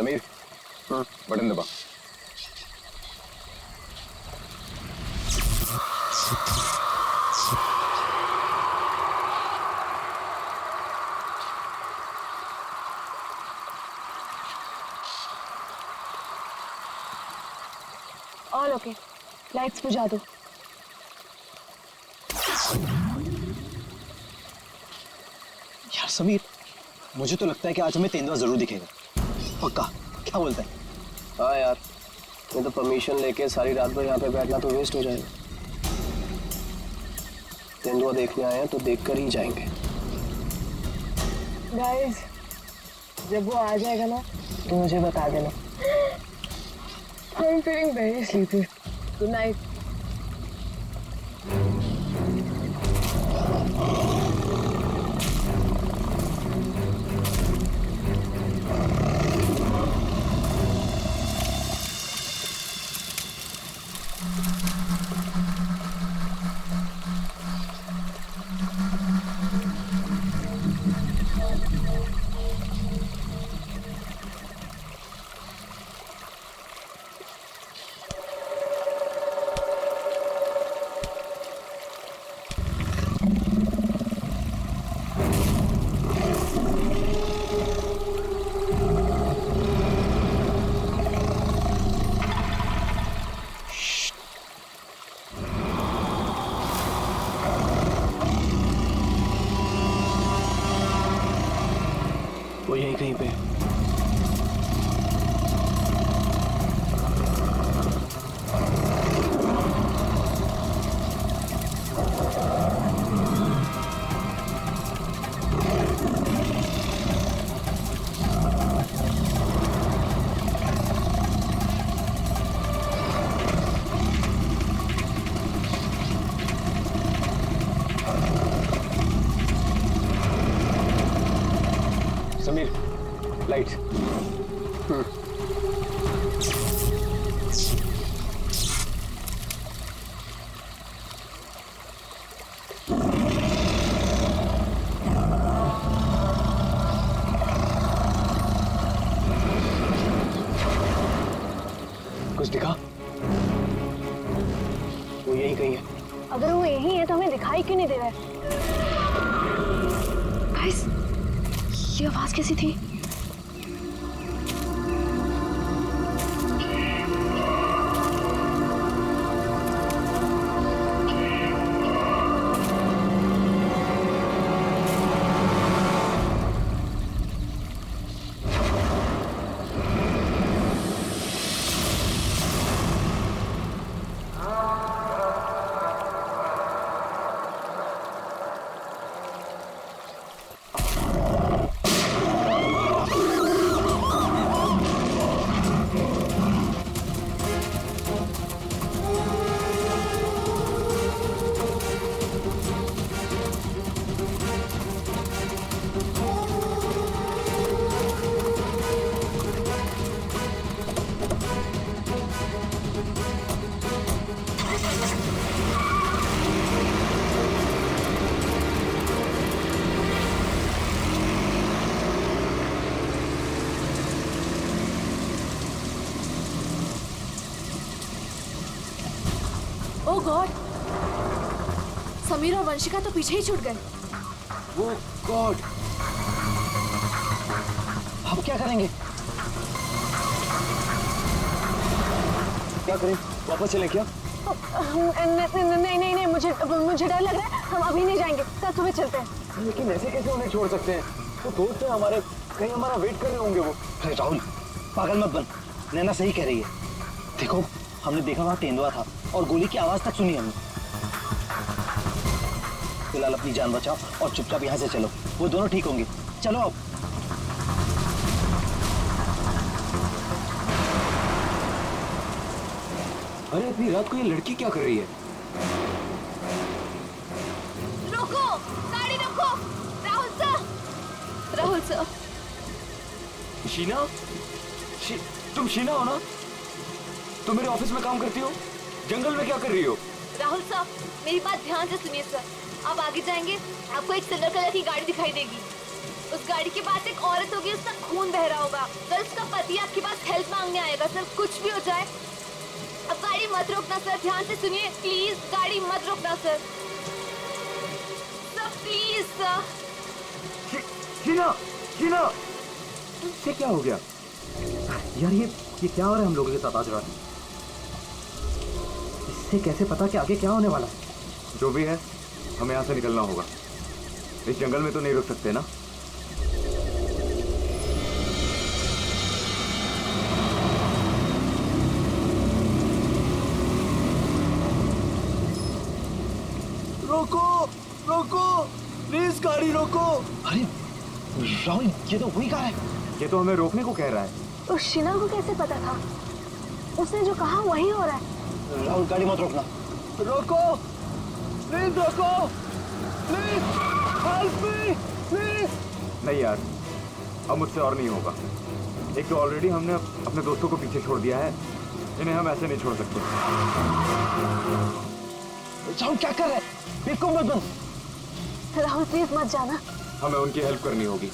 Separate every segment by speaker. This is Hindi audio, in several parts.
Speaker 1: समीर, बटन दबा।
Speaker 2: ऑल ओके, लाइट्स बुझा दो।
Speaker 3: यार समीर, मुझे तो लगता है कि आज हमें तेंदुआ जरूर दिखेगा। पक्का? क्या बोलता है?
Speaker 4: हाँ यार, मैं तो परमिशन लेके सारी रात भर यहाँ पे बैठना तो वेस्ट हो जाएगा। तेंदुआ देखने आए हैं तो देख कर ही जाएंगे।
Speaker 2: गाइस, जब वो आ जाएगा ना तो मुझे बता देना। I'm feeling very sleepy. Good night.
Speaker 4: वो यहीं कहीं पे।
Speaker 1: समीर, लाइट्स। कुछ दिखा?
Speaker 4: वो यहीं कहीं है।
Speaker 2: अगर वो यही है तो हमें दिखाई क्यों नहीं दे रहा है? गाइस, ये आवाज कैसी थी?
Speaker 5: ओह गॉड, समीर और वंशिका तो पीछे ही छूट गए।
Speaker 3: वो गॉड, अब क्या करेंगे? क्या करें? वापस चले क्या?
Speaker 2: नहीं, मुझे डर लग रहा है। हम अभी नहीं जाएंगे, कल सुबह चलते हैं।
Speaker 3: लेकिन ऐसे कैसे उन्हें छोड़ सकते हैं? तो दोस्त है हमारे, कहीं हमारा वेट कर रहे होंगे वो। अरे राहुल, पागल मत बन, नैना सही कह रही है। देखो, हमने देखा वहाँ तेंदुआ था और गोली की आवाज तक सुनी हमने। फिलहाल अपनी जान बचाओ और चुपचाप यहाँ से चलो, वो दोनों ठीक होंगे। चलो अब।
Speaker 1: अरे इतनी रात को ये लड़की क्या कर रही है?
Speaker 5: रोको, गाड़ी रोको। राहुल सर।
Speaker 1: शीना? तुम शीना हो ना? तुम मेरे ऑफिस में काम करती हो? जंगल में क्या कर रही हो?
Speaker 5: राहुल साहब, मेरी बात ध्यान से सुनिए सर। आप आगे जाएंगे, आपको एक सिल्वर कलर की गाड़ी दिखाई देगी। उस गाड़ी के पास एक औरत होगी, उसका खून बह रहा होगा। कल उसका पति आपके पास हेल्प मांगने आएगा सर, कुछ भी हो जाए। अब गाड़ी मत रोकना सर, ध्यान से सुनिए प्लीज, गाड़ी मत रोकना sir. Sir please sir.
Speaker 1: Sheena, Sheena, ये क्या हो गया यार? ये क्या हो रहा है हम लोगों के साथ आज रात? इससे कैसे पता कि आगे क्या होने वाला है? जो भी है, हमें यहाँ से निकलना होगा। इस जंगल में तो नहीं रुक सकते ना।
Speaker 3: रोको, रोको, प्लीज गाड़ी रोको। अरे राहुल, ये तो वही कार है।
Speaker 1: ये तो हमें रोकने को कह रहा है।
Speaker 2: तो शीना को कैसे पता था? उसने जो कहा वही हो रहा है।
Speaker 3: राहुल, गाड़ी मत रोकना। रोको, प्लीज रोको, प्लीज हेल्प मी, प्लीज।
Speaker 1: नहीं यार, अब मुझसे और नहीं होगा। एक तो ऑलरेडी हमने अपने दोस्तों को पीछे छोड़ दिया है, इन्हें हम ऐसे नहीं छोड़ सकते।
Speaker 3: राहुल क्या कर रहे हैं? बेवकूफ मत बन।
Speaker 2: राहुल प्लीज मत जाना।
Speaker 1: हमें उनकी हेल्प करनी होगी।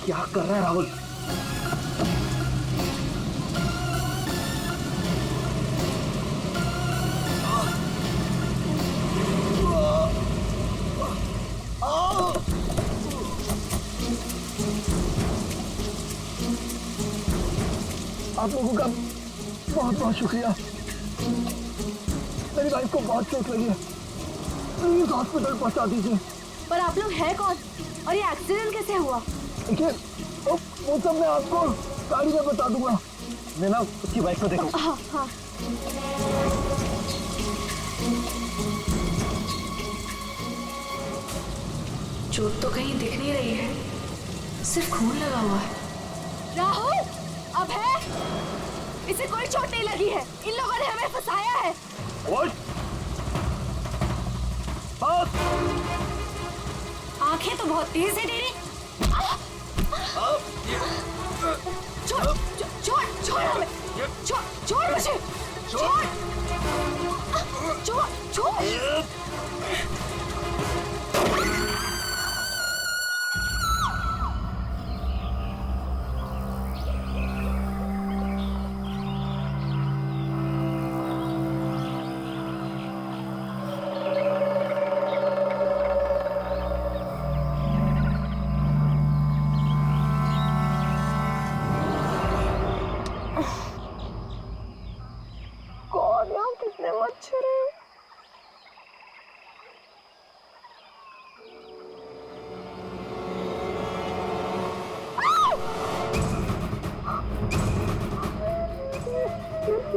Speaker 3: क्या कर रहा है राहुल? आप लोगों का बहुत बहुत शुक्रिया। मेरी वाइफ को बहुत चोट लगी है, प्लीज हॉस्पिटल पहुंचा दीजिए।
Speaker 5: पर आप लोग हैं कौन और ये एक्सीडेंट कैसे हुआ?
Speaker 3: देखिए, वो सब मैं आपको गाड़ी में बता दूंगा। मैं ना उसकी बाइक को देखो।
Speaker 5: हाँ हाँ।
Speaker 6: चोट तो कहीं दिख नहीं रही है, सिर्फ खून लगा हुआ है।
Speaker 5: राहुल, अब है? इसे कोई चोट नहीं लगी है, इन लोगों ने हमें फंसाया है। आंखें तो बहुत तेज है तेरी। छोड़, छोड़, छोड़ हमें, छोड़, छोड़ मुझे, छोड़, छोड़, छोड़।
Speaker 2: कितने मच्छर हैं।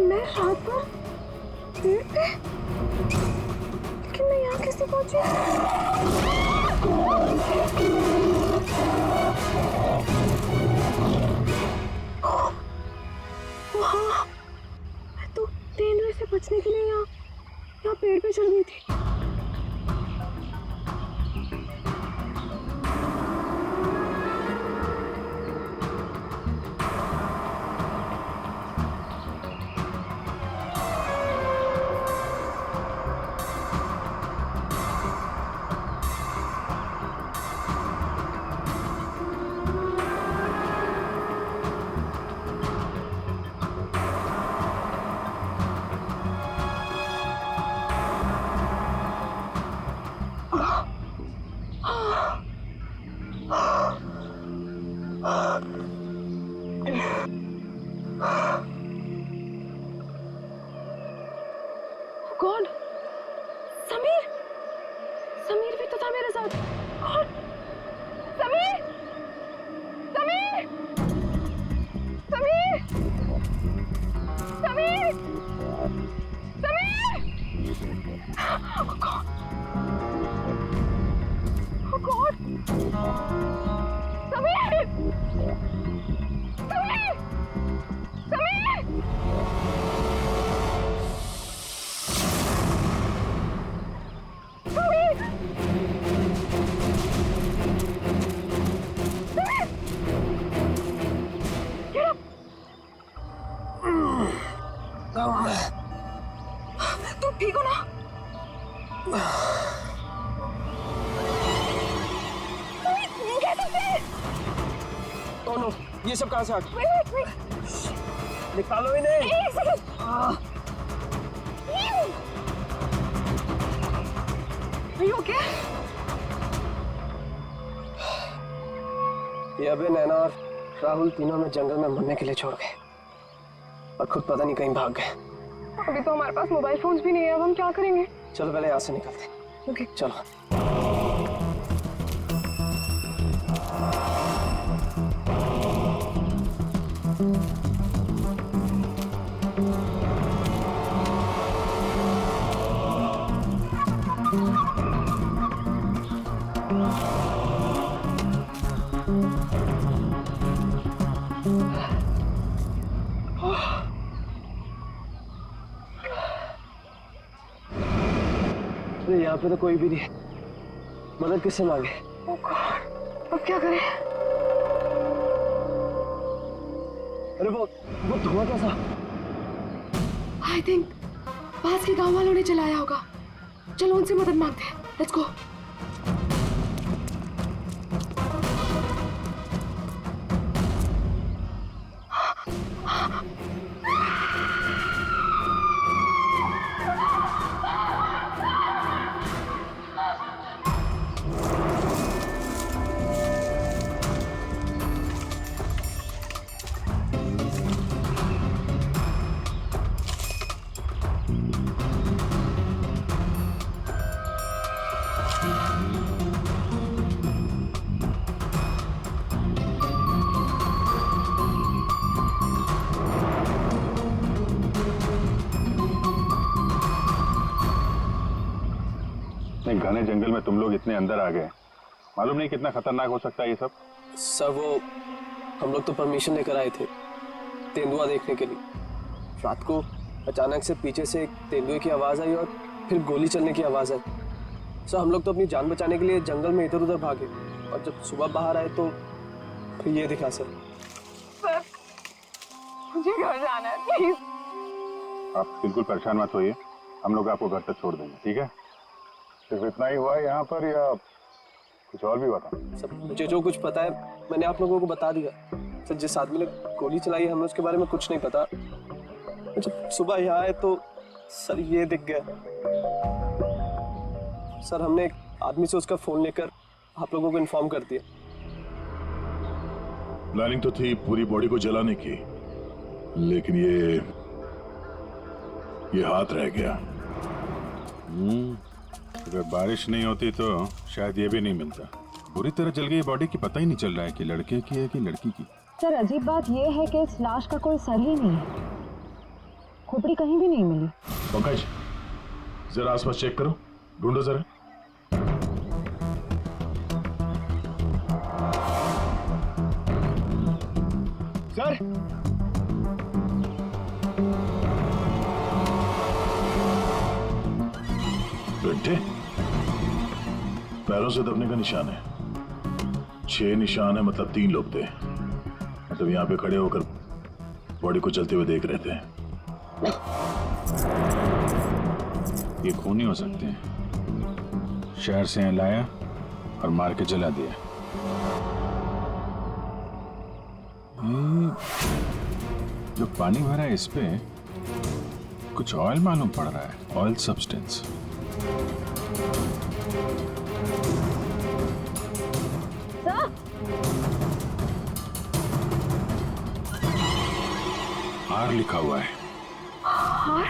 Speaker 2: मैं रात भर पेड़ पे, लेकिन मैं यहाँ कैसे पहुंची? वहाँ मैं तो तेंदुए से बचने के लिए यहाँ पेड़ पे चढ़ गई थी। गॉड, समीर, समीर भी तो था मेरे साथ। God, Sameer, Sameer, Sameer, Sameer, Sameer. Oh God, oh God, Sameer, Sameer, Sameer. तुम ठीक हो ना? कैसे?
Speaker 4: ओह नो, ये सब कहाँ से आ गया?
Speaker 2: वेट
Speaker 4: निकालो इन्हें।
Speaker 2: एक सेकंड। Are you okay?
Speaker 4: ये अबे, नैना और राहुल तीनों में जंगल में मरने के लिए छोड़ गए और खुद पता नहीं कहीं भाग गए।
Speaker 2: अभी तो हमारे पास मोबाइल फोन्स भी नहीं है, अब हम क्या करेंगे?
Speaker 4: चलो पहले यहाँ से निकलते हैं।
Speaker 2: ओके
Speaker 4: चलो। अरे यहाँ पे तो कोई भी नहीं है, मदद किससे मांगे?
Speaker 2: ओह गॉड, अब क्या करें?
Speaker 4: अरे वो धुआं कैसा?
Speaker 2: आई थिंक पास के गांव वालों ने चलाया होगा। चलो उनसे मदद मांगते हैं। Let's go.
Speaker 7: घने जंगल में तुम लोग इतने अंदर आ गए, मालूम नहीं कितना खतरनाक हो सकता है ये सब।
Speaker 4: सर वो हम लोग तो परमिशन लेकर आए थे तेंदुआ देखने के लिए। रात को अचानक से पीछे से एक तेंदुए की आवाज आई और फिर गोली चलने की आवाज आई। सर हम लोग तो अपनी जान बचाने के लिए जंगल में इधर उधर भागे और जब सुबह बाहर आए तो फिर ये दिखा। सर
Speaker 2: मुझे घर जाना है, प्लीज।
Speaker 7: आप बिल्कुल परेशान मत होइए, हम लोग आपको घर तक छोड़ देंगे, ठीक है? सिर्फ इतना ही हुआ है यहाँ पर या कुछ और भी हुआ था?
Speaker 4: सर मुझे जो कुछ पता है मैंने आप लोगों को बता दिया। सर जिस आदमी ने गोली चलाई है हमें उसके बारे में कुछ नहीं पता। जब सुबह यहाँ आए तो सर ये दिख गया। सर हमने एक आदमी से उसका फोन लेकर आप लोगों को इन्फॉर्म कर दिया।
Speaker 8: प्लानिंग तो थी पूरी बॉडी को जलाने की, लेकिन ये हाथ रह गया।
Speaker 7: अगर बारिश नहीं होती तो शायद ये भी नहीं मिलता। पूरी तरह जल गई बॉडी की, पता ही नहीं चल रहा है कि लड़के की है कि लड़की की।
Speaker 9: सर अजीब बात यह है कि इस लाश का कोई सर ही नहीं है, खोपड़ी कहीं भी नहीं मिली।
Speaker 8: पंकज जरा आसपास चेक करो, ढूंढो जरा।
Speaker 3: सर
Speaker 8: बेटे पैरों से दबने का निशान है, 6 निशान है, मतलब 3 लोग थे। मतलब यहाँ पे खड़े होकर बॉडी को चलते हुए देख रहे थे।
Speaker 7: ये खून ही हो सकते हैं। शहर से यहाँ लाया और मार के जला दिया। जो पानी भरा है इस पे कुछ ऑयल मालूम पड़ रहा है, ऑयल सब्सटेंस। आर लिखा हुआ है।
Speaker 2: आर?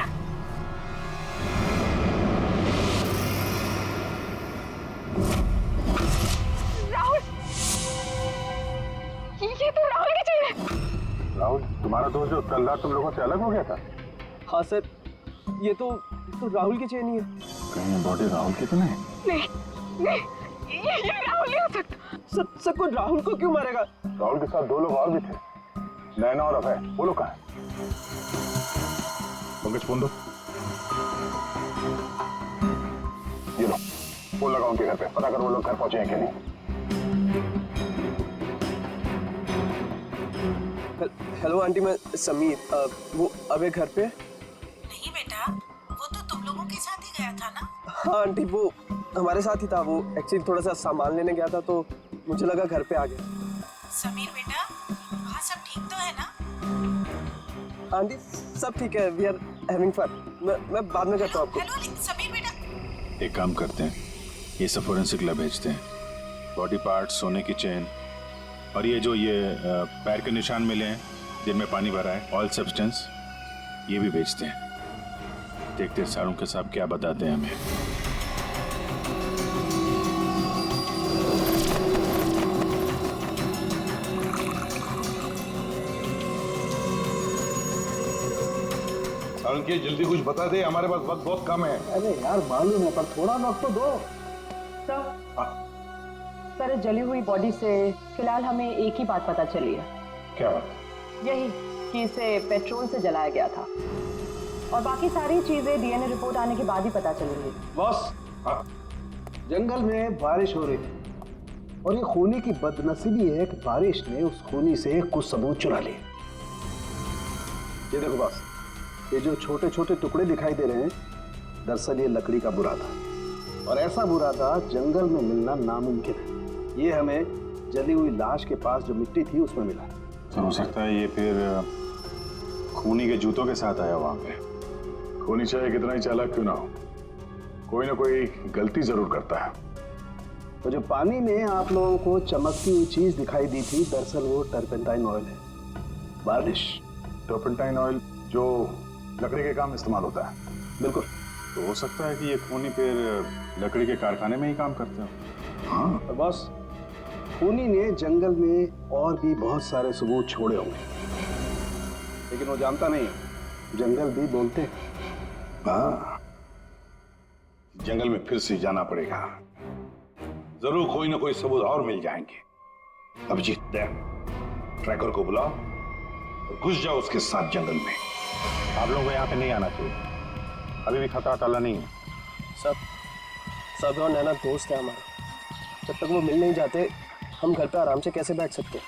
Speaker 2: राहुल, ये तो राहुल की चेन है।
Speaker 7: राहुल तुम्हारा दोस्त जो कल रात तुम लोगों से अलग हो गया था?
Speaker 4: हाँ सर ये तो राहुल की चेन ही है।
Speaker 7: कहीं बॉडी राहुल की तो नहीं?
Speaker 2: नहीं, ये राहुल नहीं हो सकता।
Speaker 4: सर को राहुल को क्यों मारेगा?
Speaker 7: राहुल के साथ 2 लोग और भी थे, नैना और अभय। वो लोग कहाँ हैं?
Speaker 8: पंकज फोन दो।
Speaker 7: ये लो फोन लगाओ उनके घर पे, पता करो वो लोग घर पहुंचे हैं कि नहीं।
Speaker 4: हेलो आंटी, मैं समीर। वो अबे घर पे?
Speaker 10: नहीं बेटा, वो तो तुम लोगों के साथ ही गया था ना?
Speaker 4: हाँ आंटी वो हमारे साथ ही था। वो एक्चुअली थोड़ा सा सामान लेने गया था तो मुझे लगा घर पे आ गया।
Speaker 10: समीर बेटा, वहाँ सब ठीक तो है ना?
Speaker 4: आंटी सब ठीक है, वी आर हैविंग फन। मैं बाद में करता हूँ आपको।
Speaker 10: हेलो समीर बेटा।
Speaker 8: एक काम करते हैं, ये सब फोरेंसिक लैब भेजते हैं। बॉडी पार्ट्स, सोने की चेन और ये जो पैर के निशान मिले हैं जिनमें पानी भरा है, ऑयल सब्सटेंस, ये भी भेजते हैं। देखते हैं सारुंके साहब क्या बताते हैं हमें।
Speaker 7: सारुंके जल्दी कुछ बता दे, हमारे पास वक्त बहुत कम है।
Speaker 3: अरे यार मालूम है, पर थोड़ा वक्त तो दो।
Speaker 9: सर इस जली हुई बॉडी से फिलहाल हमें एक ही बात पता चली है।
Speaker 7: क्या बात?
Speaker 9: यही कि इसे पेट्रोल से जलाया गया था, और बाकी सारी चीजें डीएनए रिपोर्ट आने के बाद ही पता चलेंगी।
Speaker 3: बॉस, जंगल में बारिश हो रही थी और ये खूनी की बदनसीबी है कि बारिश ने उस खूनी से कुछ सबूत चुरा लिए। ये देखो बॉस, ये जो छोटे छोटे टुकड़े दिखाई दे रहे हैं, दरअसल ये लकड़ी का बुरादा, और ऐसा बुरादा जंगल में मिलना नामुमकिन है। ये हमें जली हुई लाश के पास जो मिट्टी थी उसमें मिला।
Speaker 8: तो हो सकता है ये फिर खूनी के जूतों के साथ आया वहां पे। खूनी चाहे कितना ही चालाक क्यों ना हो, कोई ना कोई गलती जरूर करता है।
Speaker 3: तो जो पानी में आप लोगों को चमकती हुई चीज दिखाई दी थी, दरअसल वो टर्पेंटाइन ऑयल है। बारिश
Speaker 8: टर्पेंटाइन ऑयल जो लकड़ी के काम इस्तेमाल होता है।
Speaker 3: बिल्कुल।
Speaker 8: तो हो सकता है कि ये खूनी फिर लकड़ी के कारखाने में ही काम करते हो।
Speaker 3: हाँ, तो बस खूनी ने जंगल में और भी बहुत सारे सबूत छोड़े होंगे, लेकिन वो जानता नहीं है, जंगल भी बोलते हैं।
Speaker 7: हाँ, जंगल में फिर से जाना पड़ेगा, जरूर कोई ना कोई सबूत और मिल जाएंगे। अभिजीत, ट्रैकर को बुलाओ और घुस जाओ उसके साथ जंगल में। आप लोगों को यहाँ पे नहीं आना चाहिए, अभी भी खतरा टला नहीं है।
Speaker 4: सब और नैना दोस्त है हमारा, जब तक वो मिल नहीं जाते हम घर पे आराम से कैसे बैठ सकते हैं?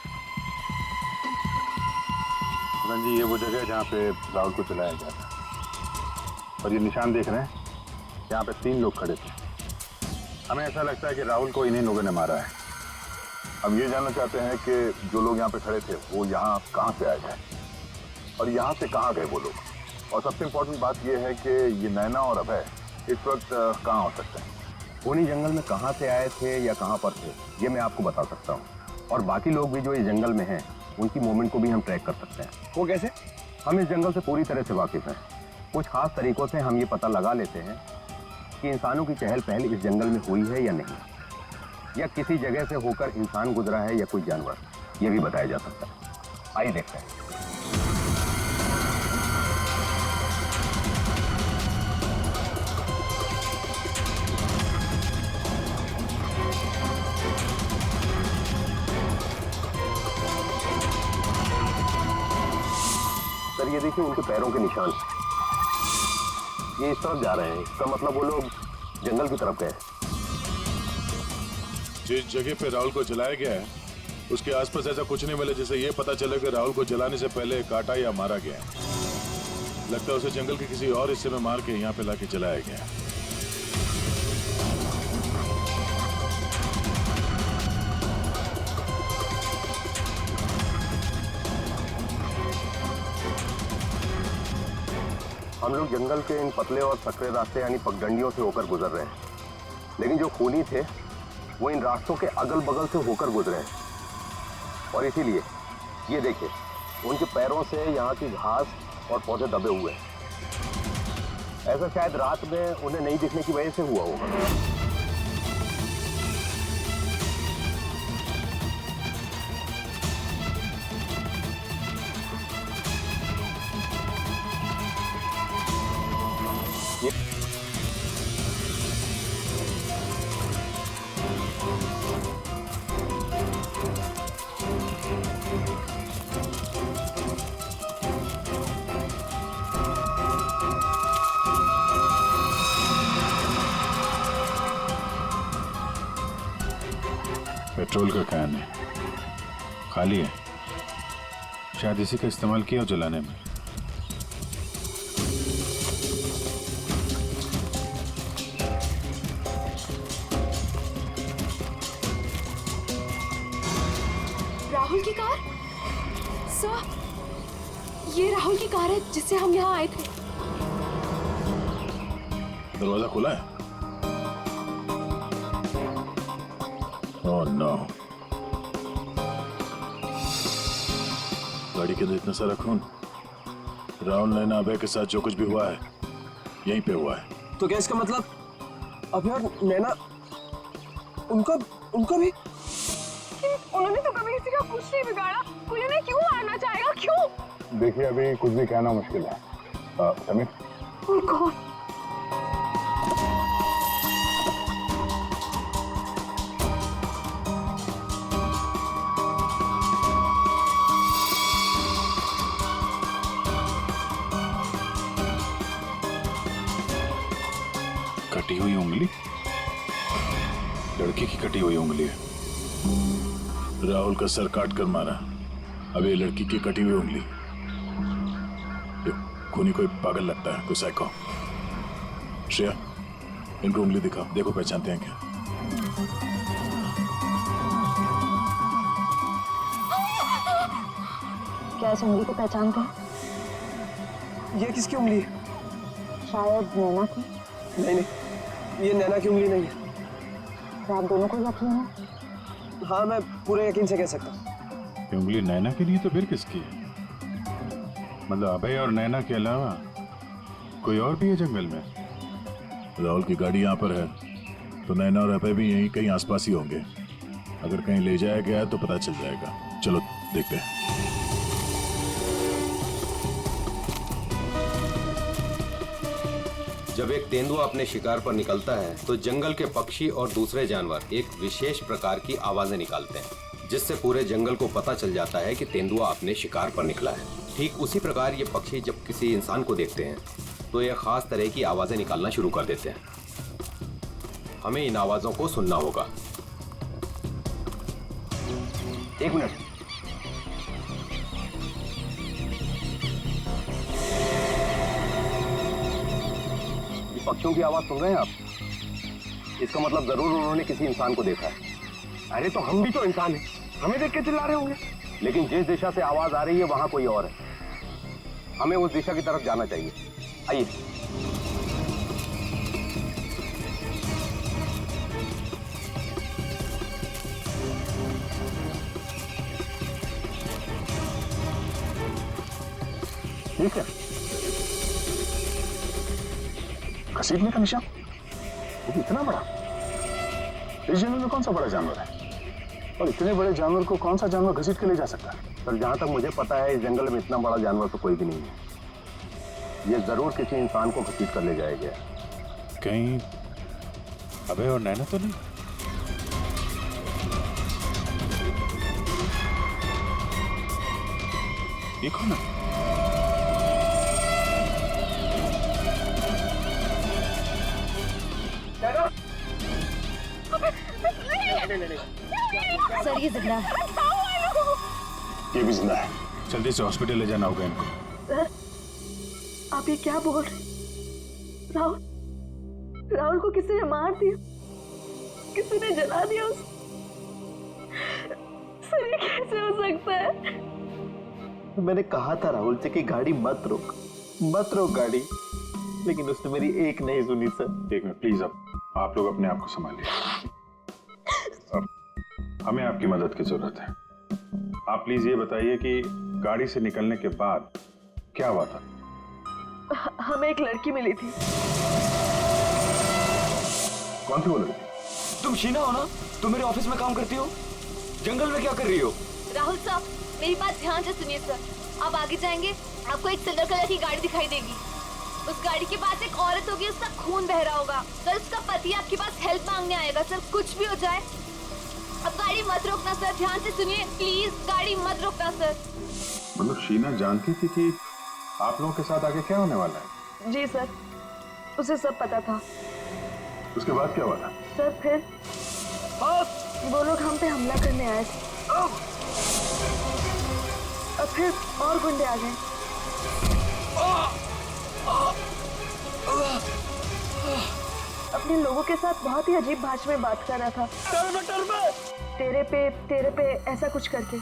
Speaker 7: जी, ये वो जगह है जहाँ पे राहुल को चलाया गया था, और ये निशान देख रहे हैं, यहाँ पे 3 लोग खड़े थे। हमें ऐसा लगता है कि राहुल को इन्हीं लोगों ने मारा है। हम ये जानना चाहते हैं कि जो लोग यहाँ पे खड़े थे वो यहाँ कहाँ से आए थे और यहाँ से कहाँ गए वो लोग। और सबसे इम्पोर्टेंट बात यह है कि ये नैना और अभय इस वक्त कहाँ हो सकते हैं।
Speaker 11: खूनी जंगल में कहाँ से आए थे या कहाँ पर थे, ये मैं आपको बता सकता हूँ। और बाकी लोग भी जो इस जंगल में हैं, उनकी मूवमेंट को भी हम ट्रैक कर सकते हैं।
Speaker 3: वो कैसे?
Speaker 11: हम इस जंगल से पूरी तरह से वाकिफ हैं। कुछ खास तरीकों से हम ये पता लगा लेते हैं कि इंसानों की चहल पहल इस जंगल में हुई है या नहीं, या किसी जगह से होकर इंसान गुजरा है या कोई जानवर, ये भी बताया जा सकता है। आइए देखते हैं। सर ये देखिए उनके पैरों के निशान, ये इस तरफ जा रहे हैं, इसका मतलब वो लोग जंगल की तरफ गए।
Speaker 8: जिस जगह पे राहुल को जलाया गया है उसके आसपास ऐसा कुछ नहीं मिला जिससे ये पता चले कि राहुल को जलाने से पहले काटा या मारा गया है। लगता है उसे जंगल के किसी और हिस्से में मार के यहाँ पे लाके जलाया गया है।
Speaker 11: हम लोग जंगल के इन पतले और सकरे रास्ते यानी पगडंडियों से होकर गुजर रहे हैं, लेकिन जो खूनी थे वो इन रास्तों के अगल बगल से होकर गुजरे हैं। और इसीलिए ये देखिए उनके पैरों से यहाँ की घास और पौधे दबे हुए हैं। ऐसा शायद रात में उन्हें नहीं दिखने की वजह से हुआ होगा।
Speaker 8: पेट्रोल का कैन है, खाली है, शायद इसी का इस्तेमाल किया हो जलाने में।
Speaker 2: राहुल की कार? सर, ये राहुल की कार है जिससे हम यहाँ आए थे।
Speaker 8: दरवाजा खुला है? Oh no. गाड़ी के अंदर इतना सारा खून। राहुल नैना अभय के साथ जो कुछ भी हुआ है यहीं पे हुआ है।
Speaker 4: तो क्या इसका मतलब अभय और नैना उनका भी?
Speaker 2: उन्होंने तो कभी किसी का कुछ नहीं बिगाड़ा, उन्हें क्यों मारना चाहेगा, क्यों?
Speaker 7: देखिए अभी कुछ भी कहना मुश्किल है। समीर,
Speaker 2: वो कौन?
Speaker 8: कटी हुई उंगली? लड़की की कटी हुई उंगली है। राहुल का सर काट कर मारा, अब ये लड़की की कटी हुई उंगली। ये खूनी कोई पागल लगता है, कोई साइको। श्रेया, इनको उंगली दिखाओ, देखो पहचानते हैं क्या।
Speaker 9: क्या इस उंगली को पहचानते हैं?
Speaker 4: ये किसकी उंगली है?
Speaker 9: शायद नैना की।
Speaker 4: नहीं, ये नैना की उंगली नहीं है।
Speaker 9: तो आप दोनों को यकीन है?
Speaker 4: हाँ, मैं पूरे यकीन से कह सकता हूँ।
Speaker 8: ये उंगली नैना की नहीं तो फिर किसकी है? मतलब अभय और नैना के अलावा कोई और भी है जंगल में? राहुल की गाड़ी यहाँ पर है तो नैना और अभय भी यहीं कहीं आसपास ही होंगे। अगर कहीं ले जाया गया है तो पता चल जाएगा। चलो देखते हैं।
Speaker 12: जब एक तेंदुआ अपने शिकार पर निकलता है तो जंगल के पक्षी और दूसरे जानवर एक विशेष प्रकार की आवाजें निकालते हैं, जिससे पूरे जंगल को पता चल जाता है कि तेंदुआ अपने शिकार पर निकला है। ठीक उसी प्रकार ये पक्षी जब किसी इंसान को देखते हैं तो ये खास तरह की आवाजें निकालना शुरू कर देते हैं। हमें इन आवाजों को सुनना होगा।
Speaker 11: एक मिनट। पक्षियों की आवाज सुन रहे हैं आप? इसका मतलब जरूर उन्होंने किसी इंसान को देखा है। अरे तो हम भी तो इंसान हैं, हमें देख के चिल्ला रहे होंगे। लेकिन जिस दिशा से आवाज आ रही है वहां कोई और है। हमें उस दिशा की तरफ जाना चाहिए। आइए।
Speaker 7: ठीक है, घसीटने का निशान? वो भी इतना बड़ा? इस जंगल में कौन सा बड़ा जानवर है? और इतने बड़े जानवर को कौन सा जानवर घसीट के ले जा सकता है?
Speaker 11: पर जहां तक मुझे पता है इस जंगल में इतना बड़ा जानवर तो कोई भी नहीं है। ये जरूर किसी इंसान को घसीट कर ले जाया गया।
Speaker 8: कहीं अभय और नैना तो नहीं? ये कौन है?
Speaker 5: सर ये जिंदा है।
Speaker 8: ये भी जिंदा है। जल्दी से हॉस्पिटल ले जाना होगा इनको।
Speaker 2: सर, आप ये क्या बोल रहे? राहुल को किसी ने मार दिया, किसी ने जला दिया उसे। सर ये कैसे हो सकता है?
Speaker 3: मैंने कहा था राहुल से कि गाड़ी मत रोक गाड़ी, लेकिन उसने मेरी एक नहीं सुनी सर।
Speaker 7: एक मिनट प्लीज, अब आप लोग अपने आप को संभालिए। अब हमें आपकी मदद की जरूरत है। आप प्लीज ये बताइए कि गाड़ी से निकलने के बाद क्या हुआ था?
Speaker 2: हमें एक लड़की मिली थी।
Speaker 7: कौन थी वो लड़की?
Speaker 1: तुम शीना हो ना? तुम मेरे ऑफिस में काम करती हो? जंगल में क्या कर रही हो?
Speaker 5: राहुल साहब, मेरी बात ध्यान से सुनिए सर। आप आगे जाएंगे, आपको एक सिल्वर कलर की गाड़ी दिखाई देगी। उस गाड़ी के पास एक औरत होगी, उसका खून बह रहा होगा। सर उसका पति आपके पास हेल्प मांगने आएगा। सर कुछ भी हो जाए, अब गाड़ी मत रोकना सर। ध्यान से सुनिए प्लीज, गाड़ी मत रोकना सर।
Speaker 7: मतलब शीना जानती थी कि आप लोगों के साथ आगे क्या होने वाला है?
Speaker 2: जी सर, उसे सब पता था।
Speaker 7: उसके बाद क्या हुआ था?
Speaker 2: सर फिर वो लोग हम पे हमला करने आए थे और फिर और गुंडे आ गए। अपने लोगों के साथ बहुत ही अजीब भाषा में बात कर रहा था।
Speaker 9: तेरे पे ऐसा कुछ करके,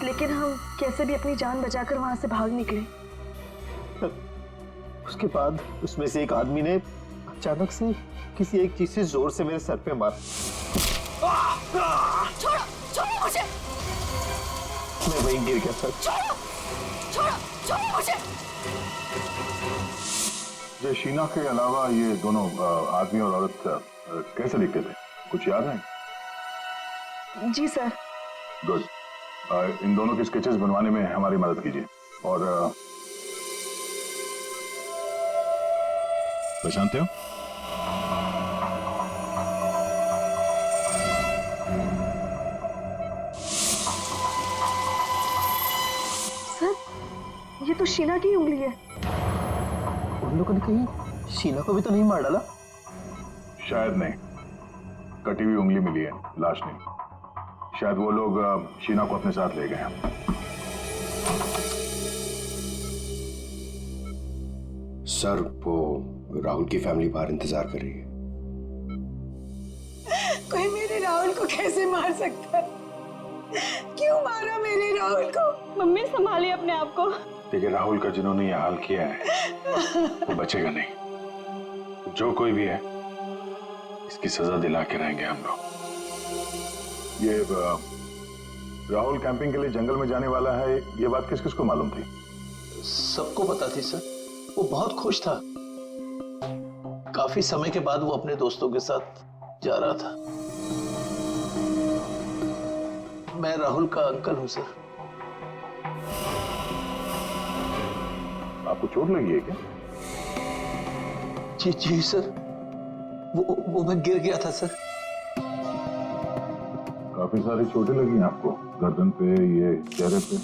Speaker 9: लेकिन हम कैसे भी अपनी जान बचाकर वहां से भाग निकले।
Speaker 3: उसके बाद उसमें से एक आदमी ने अचानक से किसी एक चीज से जोर से मेरे सर पे मारा।
Speaker 5: छोड़ो छोड़ो मुझे,
Speaker 3: मैं वहीं गिर गया सर।
Speaker 5: छोड़ो छोड़ो छोड़ो मुझे।
Speaker 7: ये शीना के अलावा ये दोनों आदमी और औरत कैसे दिखते थे, कुछ याद है?
Speaker 9: जी सर।
Speaker 7: गुड। इन दोनों के स्केचेस बनवाने में हमारी मदद कीजिए। और
Speaker 8: पहचानते हो?
Speaker 9: सर, ये तो शीना की उंगली है।
Speaker 3: उन लोगों ने कहीं शीना को भी तो नहीं मार डाला?
Speaker 7: शायद नहीं, कटी हुई उंगली मिली है, लाश नहीं। शायद वो लोग शीना को अपने साथ ले गए हैं।
Speaker 12: सर, वो राहुल की फैमिली बाहर इंतजार कर रही है।
Speaker 10: कोई मेरे राहुल को कैसे मार सकता है? क्यों मारा मेरे राहुल को?
Speaker 9: मम्मी संभालिए अपने आप को।
Speaker 7: देखिए, राहुल का जिन्होंने यह हाल किया है वो बचेगा नहीं। जो कोई भी है इसकी सजा दिला के रहेंगे हम लोग। ये राहुल कैंपिंग के लिए जंगल में जाने वाला है, ये बात किस किस को मालूम थी?
Speaker 3: सबको पता थी सर। वो बहुत खुश था। काफी समय के बाद वो अपने दोस्तों के साथ जा रहा था। मैं राहुल का अंकल हूं सर।
Speaker 7: आपको चोट लगी है क्या?
Speaker 3: जी सर, वो मैं गिर गया था सर।
Speaker 7: काफी सारी चोटें लगी हैं आपको, गर्दन पे, ये चेहरे पे।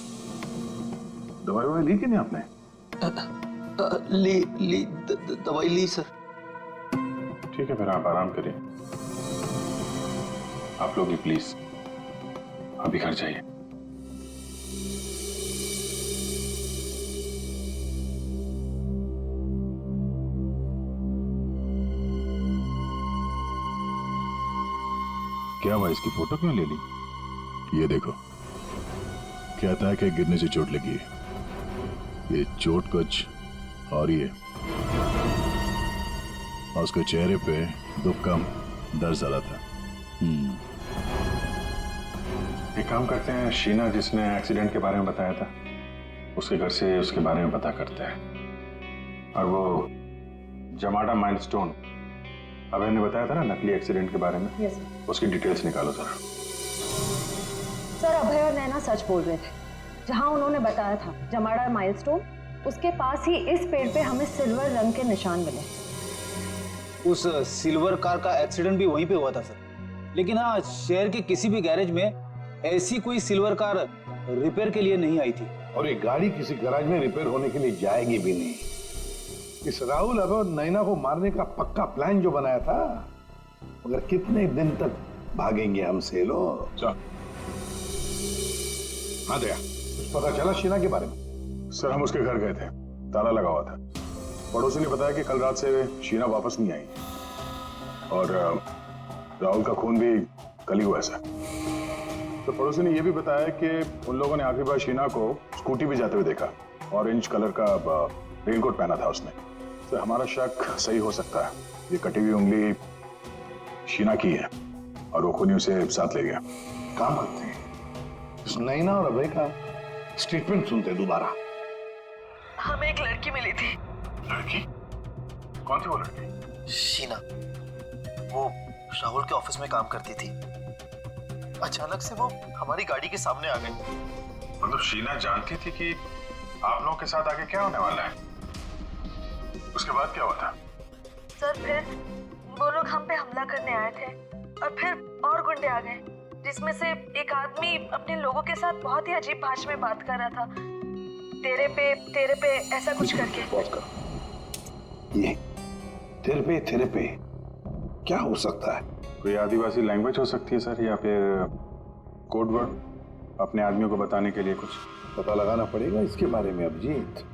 Speaker 7: दवाई ली कि नहीं आपने?
Speaker 3: दवाई ली सर।
Speaker 7: ठीक है, फिर आप आराम करिए। आप लोग भी प्लीज अभी घर जाइए।
Speaker 8: क्या हुआ, इसकी फोटो क्यों ले ली? ये देखो, कहता है कि गिरने से चोट लगी है। ये चोट कुछ और ही है। और उसके चेहरे पे दुख कम, दर्द ज्यादा था।
Speaker 7: एक काम करते हैं, शीना जिसने एक्सीडेंट के बारे में बताया था उसके घर से उसके बारे में पता करते हैं। और वो जमाडा माइलस्टोन अभय ने बताया था ना, नकली एक्सीडेंट के बारे में।
Speaker 9: Yes sir.
Speaker 7: उसकी डिटेल्स निकालो जरा।
Speaker 9: सर, अभय और नैना सच बोल रहे थे। जहां उन्होंने बताया था जमाड़ा माइलस्टोन, उसके पास ही इस पेड़ पे हमें सिल्वर रंग के निशान मिले।
Speaker 3: उस सिल्वर कार का एक्सीडेंट भी वहीं पे हुआ था सर। लेकिन हाँ, शहर के किसी भी गैरेज में ऐसी कोई सिल्वर कार रिपेयर के लिए नहीं आई थी।
Speaker 13: और ये गाड़ी किसी गैराज में रिपेयर होने के लिए जाएगी भी नहीं। इस राहुल और नैना को मारने का पक्का प्लान जो बनाया था, मगर कितने दिन तक भागेंगे हमसे लोग? हाँ दया, कुछ पता चला शीना के बारे में?
Speaker 7: सर, हम उसके घर गए थे, ताला लगा हुआ था। पड़ोसी ने बताया कि कल रात से शीना वापस नहीं आई और राहुल का खून भी कल ही हुआ है सर। तो पड़ोसी ने यह भी बताया कि उन लोगों ने आखिरी बार शीना को स्कूटी पे जाते हुए देखा। ऑरेंज कलर का रेनकोट पहना था उसने। तो हमारा शक सही हो सकता है, ये कटी हुई उंगली शीना की है और वो खूनी उसे साथ ले गया।
Speaker 13: काम करते हैं, इस नैना और अभय का स्टेटमेंट सुनते दोबारा।
Speaker 9: हमें एक लड़की मिली थी।
Speaker 7: लड़की? कौन थी वो लड़की?
Speaker 3: शीना, वो राहुल के ऑफिस में काम करती थी। अचानक से वो हमारी गाड़ी के सामने आ गई।
Speaker 7: मतलब शीना जानती थी कि आप लोगों के साथ आगे क्या होने वाला है? उसके बाद क्या हुआ था?
Speaker 9: सर, फिर वो लोग हम पे हमला करने आए थे और फिर और गुंडे आ गए, जिसमें से एक आदमी अपने लोगों के साथ बहुत ही अजीब भाषा में बात कर रहा था। तेरे पे ऐसा कुछ करके।
Speaker 13: ये तेरे पे क्या हो सकता है?
Speaker 7: कोई आदिवासी लैंग्वेज हो सकती है सर, या फिर कोड वर्ड अपने आदमियों को बताने के लिए कुछ?
Speaker 13: पता लगाना पड़ेगा इसके बारे में अभिजीत।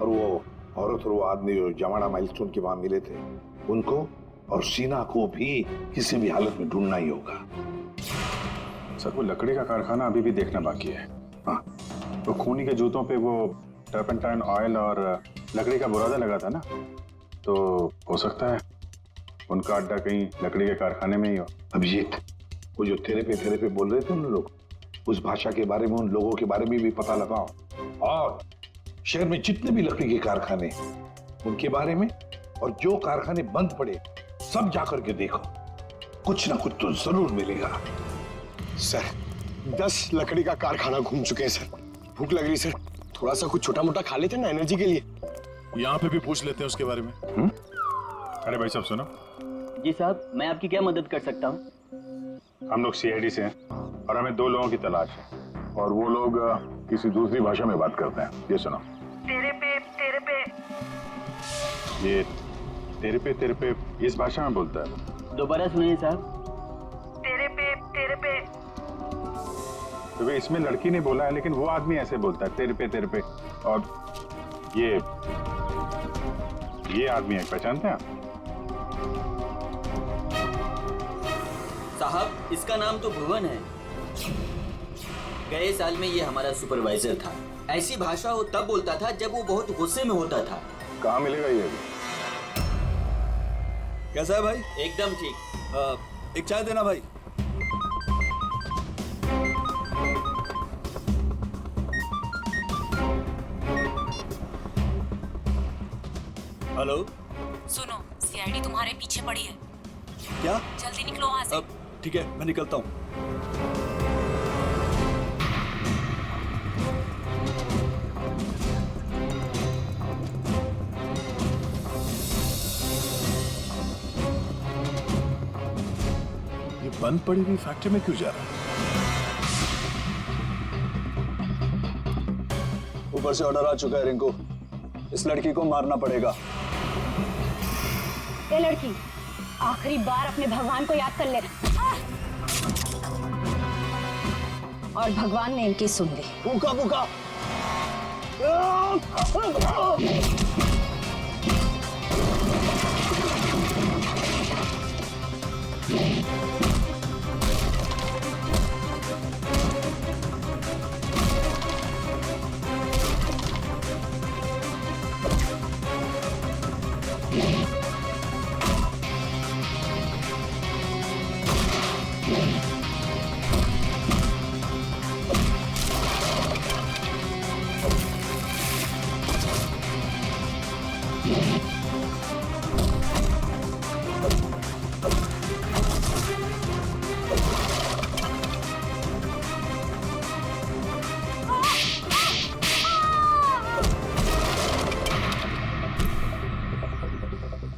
Speaker 13: और वो औरत और वो आदमी जो जमाड़ा माइलस्टोन के वहां मिले थे, उनको और शीना को भी किसी भी हालत में ढूंढना ही होगा।
Speaker 8: सर वो लकड़ी का कारखाना अभी भी देखना बाकी है। हाँ, तो खूनी के जूतों पे वो टर्पेंटाइन ऑयल और लकड़ी का बुरादा लगा था ना, तो हो सकता है उनका अड्डा कहीं लकड़ी के कारखाने में ही हो।
Speaker 13: अभिजीत, वो जो तेरे पे बोल रहे थे उन लोग, उस भाषा के बारे में, उन लोगों के बारे में भी पता लगाओ, और शहर में जितने भी लकड़ी के कारखाने उनके बारे में, और जो कारखाने बंद पड़े सब जाकर के देखो, कुछ ना कुछ तो जरूर मिलेगा।
Speaker 14: सर 10 लकड़ी का कारखाना घूम चुके हैं सर। भूख लग रही सर, थोड़ा सा कुछ छोटा मोटा खा लेते ना एनर्जी के लिए।
Speaker 8: यहाँ पे भी पूछ लेते हैं उसके बारे में। अरे भाई साहब सुनो।
Speaker 15: जी साहब, मैं आपकी क्या मदद कर सकता हूँ?
Speaker 8: हम लोग सीआईडी से हैं और हमें 2 लोगों की तलाश है,
Speaker 7: और वो लोग किसी दूसरी भाषा में बात करते हैं। ये सुनो।
Speaker 9: तेरे पे
Speaker 8: ये तेरे पे इस भाषा में बोलता है।
Speaker 15: दोबारा सुनिए साहब।
Speaker 9: तेरे पे
Speaker 8: तो वे इसमें लड़की ने बोला है, लेकिन वो आदमी ऐसे बोलता है तेरे पे। और ये आदमी है, पहचानते हैं आप?
Speaker 15: साहब इसका नाम तो भुवन है। गए साल में ये हमारा सुपरवाइजर था। ऐसी भाषा वो तब बोलता था जब वो बहुत गुस्से में होता था।
Speaker 7: कहाँ मिलेगा ये?
Speaker 16: कैसा है भाई?
Speaker 15: एकदम ठीक।
Speaker 16: एक चाय देना भाई। हेलो,
Speaker 6: सुनो, सीआईडी तुम्हारे पीछे पड़ी है।
Speaker 16: क्या?
Speaker 6: जल्दी निकलो वहां से।
Speaker 16: ठीक है, मैं निकलता हूँ।
Speaker 8: ये बंद पड़ी हुई फैक्ट्री में क्यों जा रहा है?
Speaker 16: ऊपर से ऑर्डर आ चुका है रिंकू, इस लड़की को मारना पड़ेगा।
Speaker 17: ये लड़की आखिरी बार अपने भगवान को याद कर ले। और भगवान ने इनकी सुन ली।
Speaker 16: भूखा भूखा।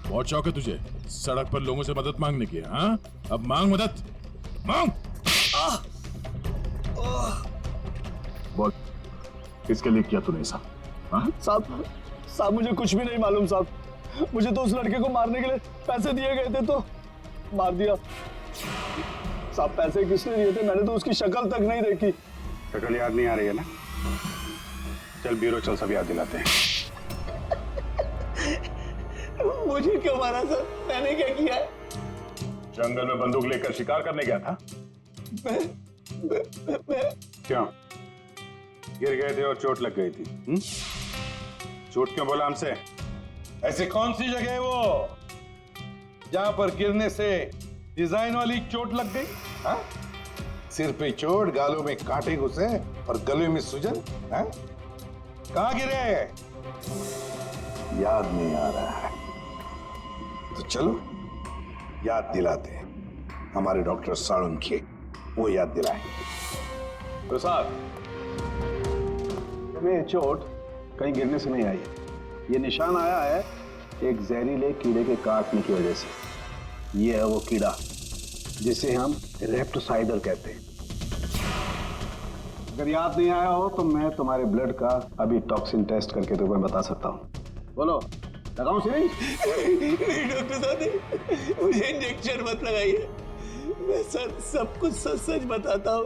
Speaker 8: बहुत शौक है तुझे सड़क पर लोगों से मदद मांगने की। हाँ, अब मांग मदद, मांग।
Speaker 7: बोल, किसके लिए किया तूने ऐसा?
Speaker 16: साहब मुझे कुछ भी नहीं मालूम साहब। मुझे तो उस लड़के को मारने के लिए पैसे दिए गए थे तो मार दिया। साहब पैसे किसने दिए थे? मैंने तो उसकी शक्ल तक नहीं देखी।
Speaker 8: शक्ल याद नहीं आ रही है ना? चल ब्यूरो चल, सब याद दिलाते हैं।
Speaker 16: मुझे क्यों मारा सर? मैंने क्या किया है?
Speaker 8: जंगल में बंदूक लेकर शिकार करने गया था। क्यों? गिर गए थे और चोट लग गई थी। चोट क्यों बोला हमसे?
Speaker 13: ऐसी कौन सी जगह है वो जहां पर गिरने से डिजाइन वाली चोट लग गई? हाँ? सिर पे चोट, गालों में कांटे घुसे और गले में सूजन। हाँ? कहां गिरे? याद नहीं आ रहा है तो चलो याद दिलाते हैं। हमारे डॉक्टर साळुंखे वो याद दिलाएंगे।
Speaker 3: प्रसाद, ये चोट कहीं गिरने से नहीं आई है। ये निशान आया है एक जहरीले कीड़े के काटने की वजह से। ये है वो कीड़ा जिसे हम रेप्टोसाइडर कहते हैं। अगर याद नहीं आया हो तो मैं तुम्हारे ब्लड का अभी टॉक्सिन टेस्ट करके तुम्हें बता सकता हूँ। बोलो, लगाऊं सिरिंज?
Speaker 16: नहीं डॉक्टर साहब, मुझे इंजेक्शन मत लगाइए। मैं सर सब कुछ सच सच बताता हूँ।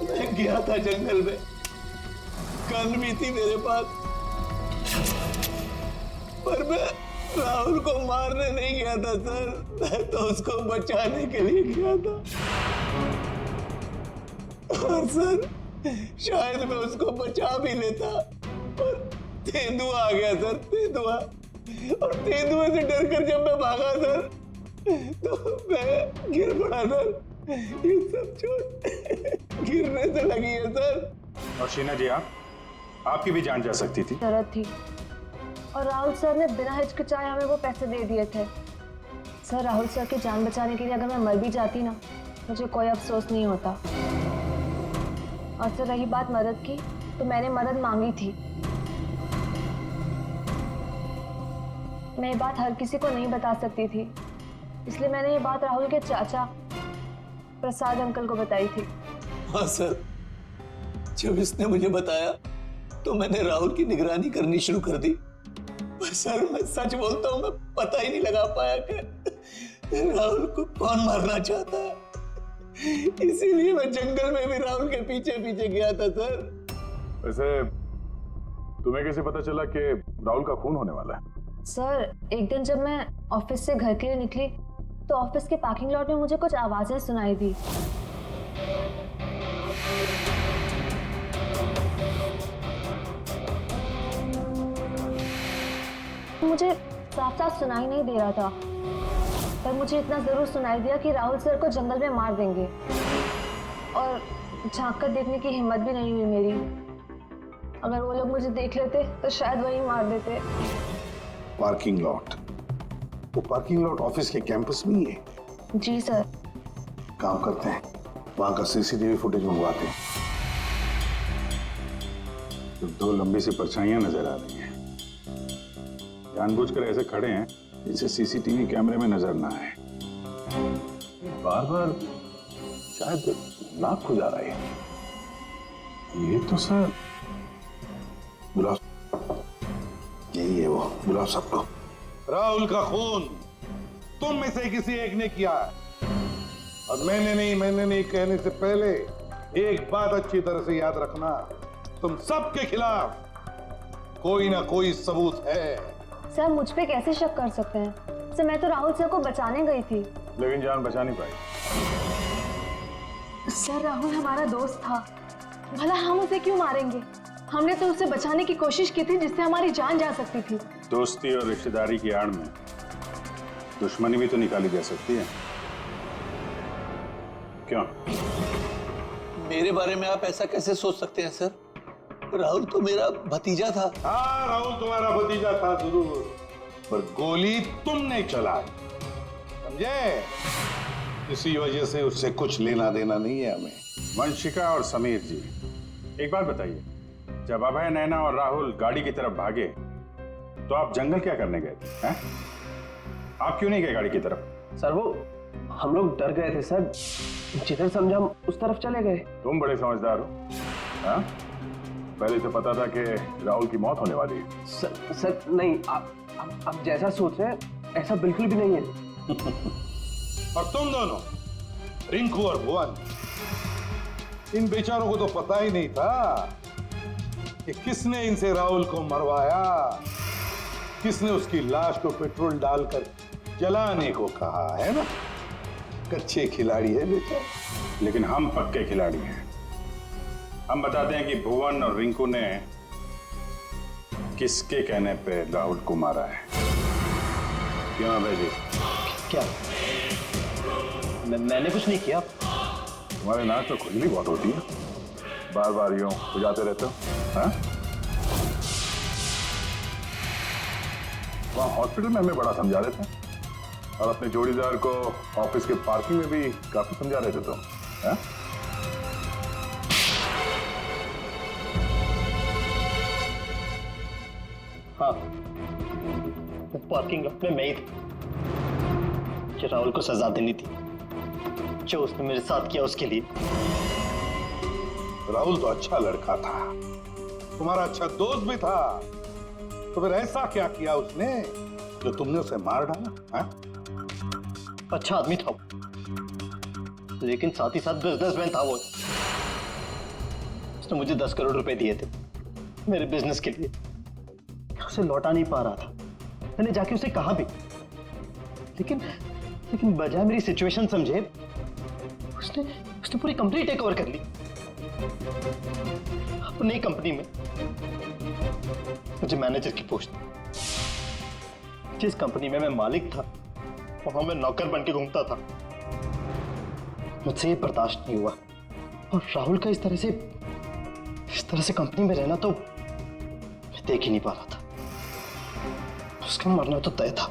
Speaker 16: मैं गया था जंगल में, गन भी थी मेरे पास, पर मैं राहुल को मारने नहीं गया था सर। मैं तो उसको बचाने के लिए गया था। और सर शायद मैं उसको बचा भी लेता, और तेंदुआ आ गया सर, तेंदुआ। और तेंदुए से डरकर जब मैं भागा सर, तो मैं गिर पड़ा सर। ये सब चोट गिरने से लगी है सर।
Speaker 8: और शीना जी, आपकी भी जान जा सकती थी।
Speaker 5: जरूरत थी, और राहुल सर ने बिना हिचकिचाए हमें वो पैसे दे दिए थे। सर, राहुल सर की जान बचाने के लिए अगर मैं मर भी जाती ना, मुझे कोई अफसोस नहीं होता। और सर, रही बात मदद की, तो मैंने मदद मांगी थी। मैं ये बात हर किसी को नहीं बता सकती थी, इसलिए मैंने ये बात राहुल के चाचा प्रसाद अंकल को बताई थी।
Speaker 16: हाँ सर, जब इसने मुझे बताया तो मैंने राहुल की निगरानी करनी शुरू कर दी। पर सर, मैं सच बोलता हूँ, मैं पता ही नहीं लगा पाया कि राहुल को कौन मारना चाहता है। इसीलिए मैं जंगल में भी राहुल के पीछे पीछे गया था सर।
Speaker 7: वैसे तुम्हें कैसे पता चला कि राहुल का खून होने वाला है?
Speaker 5: सर, एक दिन जब मैं ऑफिस से घर के लिए निकली, तो ऑफिस के पार्किंग लॉट में मुझे कुछ आवाजें सुनाई दी। मुझे साफ साफ सुनाई नहीं दे रहा था, पर मुझे इतना जरूर सुनाई दिया कि राहुल सर को जंगल में मार देंगे। और झांक कर देखने की हिम्मत भी नहीं हुई मेरी। अगर वो लोग मुझे देख लेते तो शायद वही मार देते।
Speaker 13: Parking lot? वो पार्किंग लॉट ऑफिस के कैंपस में ही है?
Speaker 5: जी सर।
Speaker 13: काम करते हैं, वहां का सीसीटीवी फुटेज मंगवाते हैं।
Speaker 7: तो दो लंबी सी परछाइयां नजर आ रही हैं। जानबूझकर ऐसे खड़े हैं जिसे सीसीटीवी कैमरे में नजर ना आए। बार बार शायद नाक खुजा रहा है। ये तो सर बुलाओ, यही है वो, बुलाओ सबको। राहुल का खून तुम में से किसी एक ने किया है, और मैंने नहीं कहने से पहले एक बात अच्छी तरह से याद रखना, तुम सबके खिलाफ कोई ना कोई सबूत है।
Speaker 5: सर, मुझ पे कैसे शक कर सकते हैं? सर, मैं तो राहुल सर को बचाने गई थी।
Speaker 7: लेकिन जान बचा नहीं पाई।
Speaker 2: सर, राहुल हमारा दोस्त था, भला हम उसे क्यों मारेंगे? हमने तो उसे बचाने की कोशिश की थी जिससे हमारी जान जा सकती थी।
Speaker 7: दोस्ती और रिश्तेदारी की आड़ में दुश्मनी भी तो निकाली जा सकती है, क्यों?
Speaker 16: मेरे बारे में आप ऐसा कैसे सोच सकते हैं सर? राहुल तो मेरा भतीजा था।
Speaker 13: हाँ, राहुल तुम्हारा भतीजा था जरूर, पर गोली तुमने चलाई, समझे? इसी वजह से उससे कुछ लेना देना नहीं है हमें।
Speaker 7: वंशिका और समीर जी, एक बात बताइए, जब अभय, नैना और राहुल गाड़ी की तरफ भागे तो आप जंगल क्या करने गए थे? हैं? आप क्यों नहीं गए गाड़ी की तरफ?
Speaker 4: सर, वो हम लोग डर गए थे सर, जिधर समझा हम उस तरफ चले गए।
Speaker 7: तुम बड़े समझदार हो। हाँ? पहले से पता था कि राहुल की मौत होने वाली है।
Speaker 4: सर नहीं, आप जैसा सोच रहे हैं ऐसा बिल्कुल भी नहीं है।
Speaker 13: और तुम दोनों, रिंकू और भुवन, इन बेचारों को तो पता ही नहीं था कि किसने इनसे राहुल को मरवाया, किसने उसकी लाश को पेट्रोल डालकर जलाने को कहा, है ना? कच्चे खिलाड़ी है बेटा।
Speaker 7: लेकिन हम पक्के खिलाड़ी हैं। हम बताते हैं कि भुवन और रिंकू ने किसके कहने पे राहुल को मारा है। क्यों अभय जी?
Speaker 3: क्या? मैंने कुछ नहीं किया।
Speaker 7: तुम्हारे नाक तो खुजली बहुत होती है, बार बार यूं खुजाते रहते हो। हाँ? वहाँ हॉस्पिटल में हमें बड़ा समझा रहे थे, और अपने जोड़ीदार को ऑफिस के पार्किंग में भी काफी समझा रहे थे तुम। हाँ?
Speaker 3: हाँ, पार्किंग लॉट में मैं ही था। कि राहुल को सजा देनी थी जो उसने मेरे साथ किया उसके लिए।
Speaker 13: राहुल तो अच्छा लड़का था, तुम्हारा अच्छा दोस्त भी था, तो फिर ऐसा क्या किया उसने जो तुमने उसे मार डाला? हाँ?
Speaker 3: अच्छा आदमी था, लेकिन साथ ही साथ बिजनेसमैन था वो। उसने मुझे 10 करोड़ रुपए दिए थे मेरे बिजनेस के लिए, उसे लौटा नहीं पा रहा था। मैंने जाके उसे कहा भी, लेकिन बजाय मेरी सिचुएशन समझे उसने पूरी कंपनी टेक ओवर कर ली। अपनी कंपनी में मुझे मैनेजर की पोस्ट, जिस कंपनी में मैं मालिक था वहां मैं नौकर बन के घूमता था। मुझसे ये बर्दाश्त नहीं हुआ और राहुल का इस तरह से कंपनी में रहना तो मैं देख ही नहीं पा रहा था। उसका मरना तो तय था,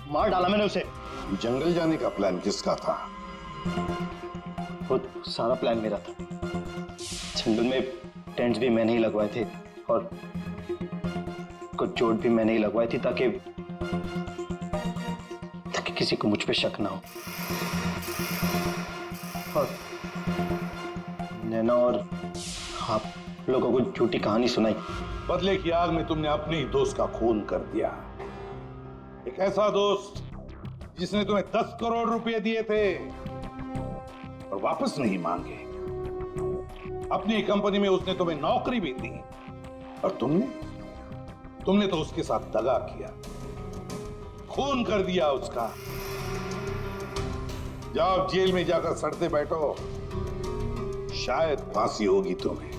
Speaker 3: मार डाला मैंने उसे।
Speaker 13: जंगल जाने का प्लान किसका था?
Speaker 3: वो सारा प्लान मेरा था। जंगल में टेंट्स भी मैंने ही लगवाए थे और कुछ चोट भी मैंने ही लगवाई थी ताकि किसी को मुझ पे शक ना हो। और नैना और आप लोगों को झूठी कहानी सुनाई।
Speaker 13: बदले की आग में तुमने अपने ही दोस्त का खून कर दिया। एक ऐसा दोस्त जिसने तुम्हें 10 करोड़ रुपए दिए थे और वापस नहीं मांगे। अपनी कंपनी में उसने तुम्हें नौकरी भी दी और तुमने तो उसके साथ दगा किया, खून कर दिया उसका। जाओ जेल में जाकर सड़ते बैठो, शायद फांसी होगी तुम्हें।